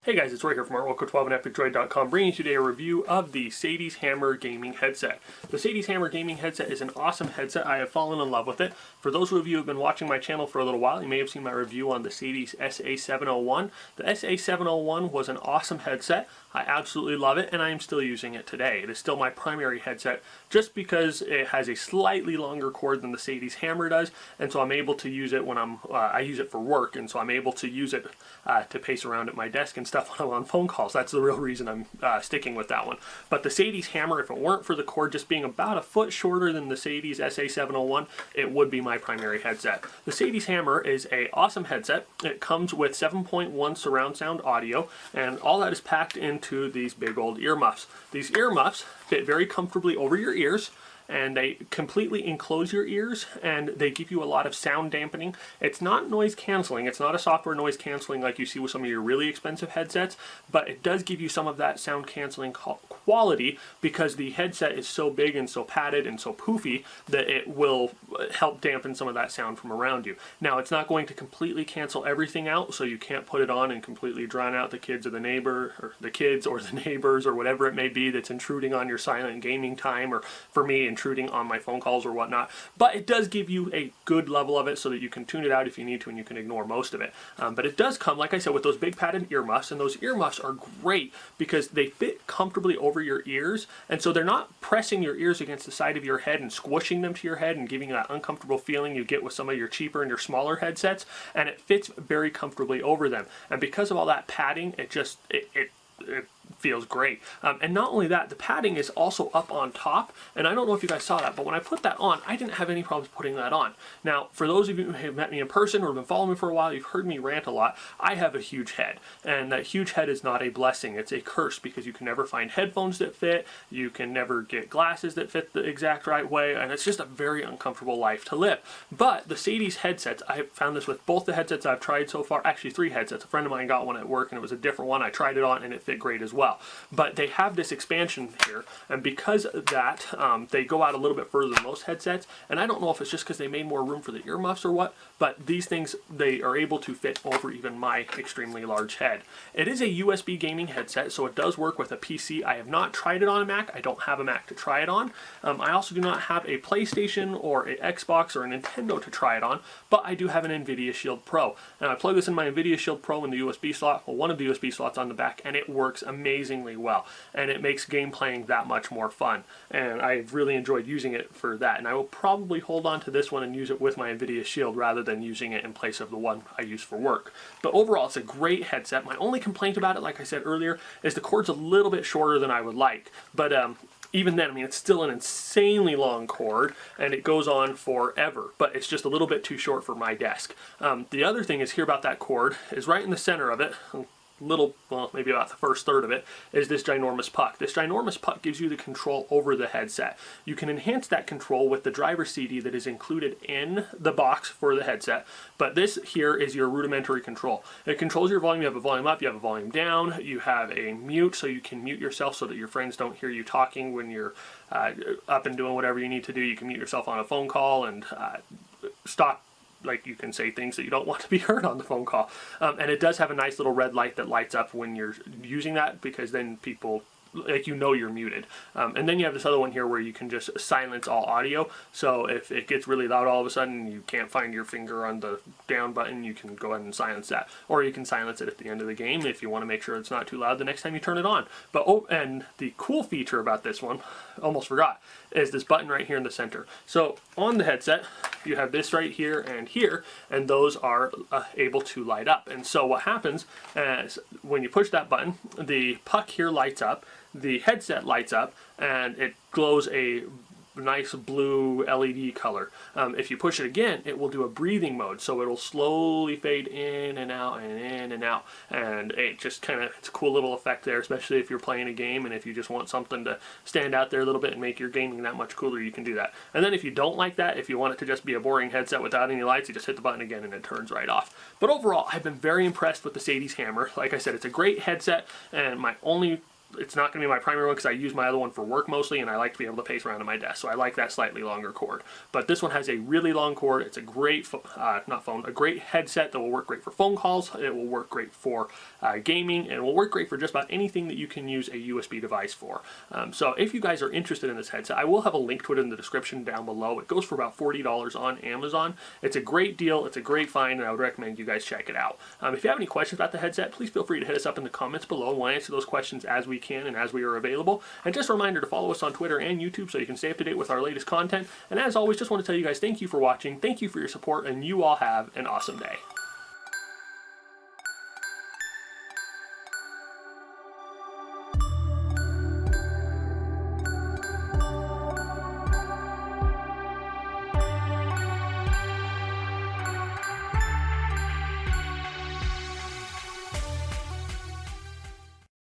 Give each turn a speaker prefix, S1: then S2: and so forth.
S1: Hey guys, it's Roy here from ArtWalker12 and EpicDroid.com, bringing you today a review of the Sadie's Hammer gaming headset. The Sadie's Hammer gaming headset is an awesome headset. I have fallen in love with it. For those of you who have been watching my channel for a little while, you may have seen my review on the Sadie's SA701. The SA701 was an awesome headset. I absolutely love it, and I am still using it today. It is still my primary headset, just because it has a slightly longer cord than the Sadie's Hammer does, and so I'm able to use it when I use it for work, and so I'm able to use it to pace around at my desk and stuff when I'm on phone calls. That's the real reason I'm sticking with that one. But the Sadie's Hammer, if it weren't for the cord just being about a foot shorter than the Sadie's SA701, it would be my primary headset. The Sadie's Hammer is an awesome headset. It comes with 7.1 surround sound audio, and all that is packed into these big old earmuffs. These earmuffs fit very comfortably over your ears, and they completely enclose your ears, and they give you a lot of sound dampening. It's not noise canceling. It's not a software noise canceling like you see with some of your really expensive headsets, but it does give you some of that sound canceling quality because the headset is so big and so padded and so poofy that it will help dampen some of that sound from around you. Now, it's not going to completely cancel everything out, so you can't put it on and completely drown out the kids or the neighbor, or the kids or the neighbors or whatever it may be that's intruding on your silent gaming time, or for me, intruding on my phone calls or whatnot. But it does give you a good level of it so that you can tune it out if you need to, and you can ignore most of it. But it does come, like I said, with those big padded earmuffs, and those earmuffs are great because they fit comfortably over your ears, and so they're not pressing your ears against the side of your head and squishing them to your head and giving you that uncomfortable feeling you get with some of your cheaper and your smaller headsets, and it fits very comfortably over them. And because of all that padding, it feels great. And not only that, the padding is also up on top, and I don't know if you guys saw that, but when I put that on, I didn't have any problems putting that on. Now, for those of you who have met me in person or have been following me for a while, you've heard me rant a lot. I have a huge head, and that huge head is not a blessing. It's a curse because you can never find headphones that fit, you can never get glasses that fit the exact right way, and it's just a very uncomfortable life to live. But the Sadie's headsets, I have found this with both the headsets I've tried so far, actually 3 headsets. A friend of mine got one at work, and it was a different one. I tried it on, and it fit great as well. But they have this expansion here, and because of that, they go out a little bit further than most headsets, and I don't know if it's just because they made more room for the earmuffs or what, but these things, they are able to fit over even my extremely large head. It is a USB gaming headset, so it does work with a PC. I have not tried it on a Mac. I don't have a Mac to try it on. I also do not have a PlayStation or an Xbox or a Nintendo to try it on, but I do have an NVIDIA Shield Pro. Now, I plug this in my NVIDIA Shield Pro in the USB slot, well, one of the USB slots on the back, and it works amazingly well, and it makes game playing that much more fun, and I've really enjoyed using it for that, and I will probably hold on to this one and use it with my NVIDIA Shield rather than using it in place of the one I use for work. But overall, it's a great headset. My only complaint about it, like I said earlier, is the cord's a little bit shorter than I would like, but even then, I mean, it's still an insanely long cord, and it goes on forever, but it's just a little bit too short for my desk. The other thing is here about that cord is right in the center of it, well, maybe about the first third of it, is this ginormous puck. This ginormous puck gives you the control over the headset. You can enhance that control with the driver CD that is included in the box for the headset, but this here is your rudimentary control. It controls your volume. You have a volume up, you have a volume down, you have a mute, so you can mute yourself so that your friends don't hear you talking when you're up and doing whatever you need to do. You can mute yourself on a phone call and stop. Like, you can say things that you don't want to be heard on the phone call. And it does have a nice little red light that lights up when you're using that, because then people, like, you know you're muted. And then you have this other one here where you can just silence all audio. So if it gets really loud all of a sudden, you can't find your finger on the down button, you can go ahead and silence that. Or you can silence it at the end of the game if you want to make sure it's not too loud the next time you turn it on. But oh, and the cool feature about this one, almost forgot, is this button right here in the center. So on the headset, you have this right here, and those are able to light up. And so what happens is when you push that button, the puck here lights up, the headset lights up, and it glows a nice blue LED color. If you push it again, it will do a breathing mode, so it'll slowly fade in and out and in and out, and it just kind of, it's a cool little effect there, especially if you're playing a game and if you just want something to stand out there a little bit and make your gaming that much cooler, you can do that. And then if you don't like that, if you want it to just be a boring headset without any lights, you just hit the button again and it turns right off. But overall, I've been very impressed with the Sadie's Hammer. Like I said, it's a great headset, and my only it's not going to be my primary one because I use my other one for work mostly, and I like to be able to pace around on my desk, so I like that slightly longer cord. But this one has a really long cord. It's a great, a great headset that will work great for phone calls. It will work great for gaming, and it will work great for just about anything that you can use a USB device for. So if you guys are interested in this headset, I will have a link to it in the description down below. It goes for about $40 on Amazon. It's a great deal. It's a great find, and I would recommend you guys check it out. If you have any questions about the headset, please feel free to hit us up in the comments below, and we'll answer those questions as we can and as we are available. And just a reminder to follow us on Twitter and YouTube so you can stay up to date with our latest content. And as always, just want to tell you guys thank you for watching, thank you for your support, and you all have an awesome day.